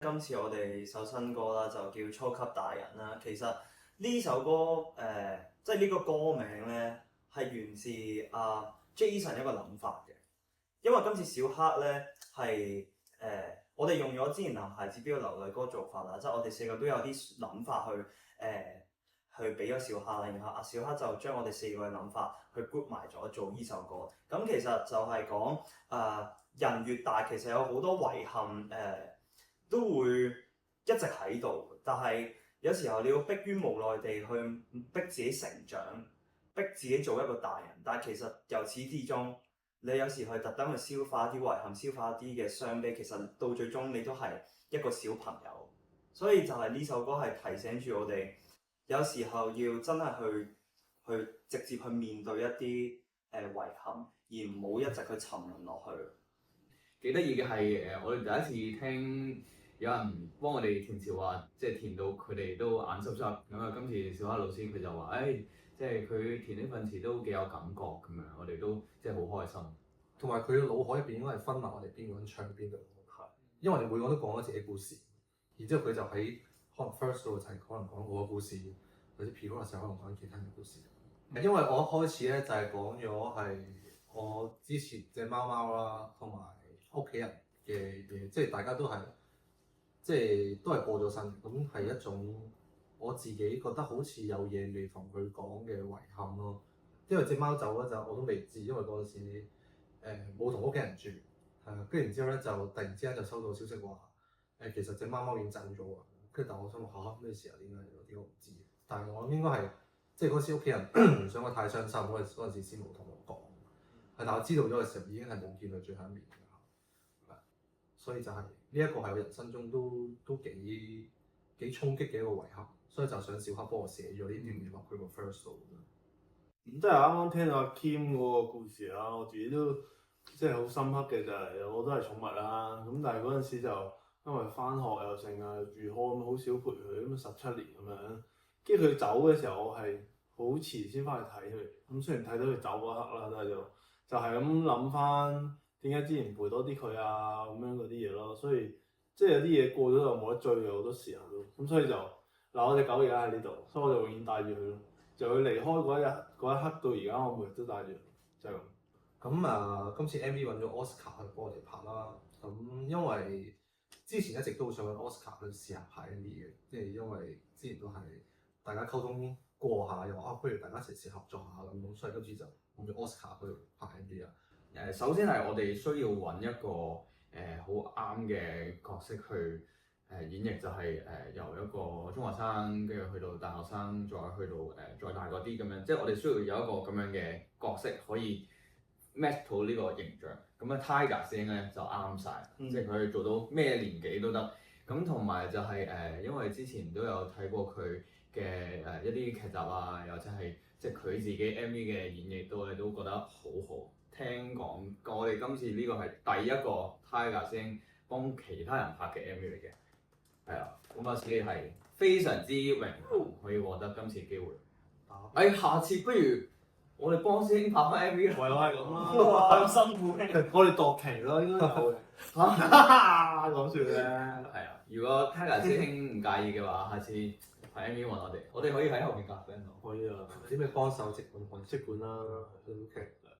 今次我哋首新歌啦，就叫《超級大人》啦。其實呢首歌即係呢個歌名咧，係源自Jason 一個諗法嘅。因為今次小黑咧係我哋用咗之前男孩子標流淚嗰個做法啦，即係我哋四個都有啲諗法去俾咗小黑啦，然後小黑就將我哋四個嘅諗法去 group 埋咗做呢首歌。咁其實就係講人越大，其實有好多遺憾都會一直喺度，但係有時候你要迫於無奈地去逼自己成長，逼自己做一個大人。但係其實由始至終，你有時去特登去消化啲遺憾，消化啲嘅傷悲，其實到最終你都係一個小朋友。所以就係呢首歌係提醒住我哋，有時候要真係去直接去面對一啲遺憾，而唔好一直去沉淪落去。幾得意嘅係我哋第一次聽有人幫我哋填詞話，即係填到佢哋都眼濕濕咁啊！今次小黑老師佢就話，即係佢填呢份詞都幾有感覺咁樣，我哋都即係好開心。同埋佢嘅腦海入邊應該係分埋我哋邊個人唱邊度，因為我哋每個都講咗自己故事，然之後佢就喺可能 first 度就係可能講我嘅故事，或者 pre-chorus 時候可能講其他人嘅故事。因為我一開始咧就係講咗係我之前隻貓貓啦，同埋屋企人嘅嘢，即係大家都係即係都係過咗身，咁係一種我自己覺得好似有嘢未同佢講嘅遺憾咯。因為隻貓走嗰陣我都未知，因為嗰陣時冇同屋企人住，跟住然之後咧就突然之間就收到消息話其實隻貓貓已經走咗啊！跟住但我心諗嚇咩時候，點解我唔知？但係我諗應該係即係嗰時屋企人唔想我太傷心，嗰陣時先冇同我講。但我知道咗嘅時候已經係冇見佢最後一面㗎，所以就係呢一個係我人生中都幾衝擊嘅一個遺憾，所以就想小黑幫我寫咗呢段嘢落佢個 first 度。咁即係啱啱聽到阿 Kim 嗰個故事啦，我自己都即係好深刻嘅就係我都係寵物啦，咁但係嗰陣時就因為返學又剩啊住 hall 咁，好少陪佢咁17年咁樣，跟住佢走嘅時候我係好遲先翻去睇佢，咁雖然睇到佢走嗰刻啦，但係就係咁諗翻點解之前陪多啲佢啊咁樣嗰啲嘢咯，所以即係有啲嘢過咗就冇得追嘅，好多時候都咁，所以就嗱我隻狗而家喺呢度，所以我就永遠帶住佢咯。就佢離開嗰一刻到而家，我每日都帶住，就係咁。咁今次 MV 揾咗 Oscar 去幫我哋拍啦。咁因為之前一直都好想揾 Oscar 去試下拍 MV 嘅，即係因為之前都係大家溝通過下，又話不如大家一齊試合作下咁，所以今次就揾咗 Oscar 去拍 MV 啦。首先係我哋需要揾一個好啱嘅角色去演繹，就係由一個中學生跟住去到大學生，再去到再大嗰啲咁樣，即係我哋需要有一個咁樣嘅角色可以 match 到呢個形象。咁啊 Tiger 師兄咧就啱晒，即係佢做到咩年紀都得。咁同埋就係因為之前都有睇過佢嘅一啲劇集啊，又或者係即係佢自己 MV 嘅演繹都覺得好好。聽講我哋今次呢個係第一個 Tiger 師兄幫其他人拍嘅 MV 嚟嘅。係啊，咁啊，自己係非常之榮幸可以獲得今次機會。下次不如我哋幫師兄拍翻 MV 啦。唯有係咁啦，哇，咁辛苦我哋度期咯，應該有嘅。講笑啫。係啊，如果 Tiger 師兄唔介意嘅話，下次拍 MV 揾我哋可以喺後面夾 band 可以啊，有啲咩幫手即管即管啦，OK。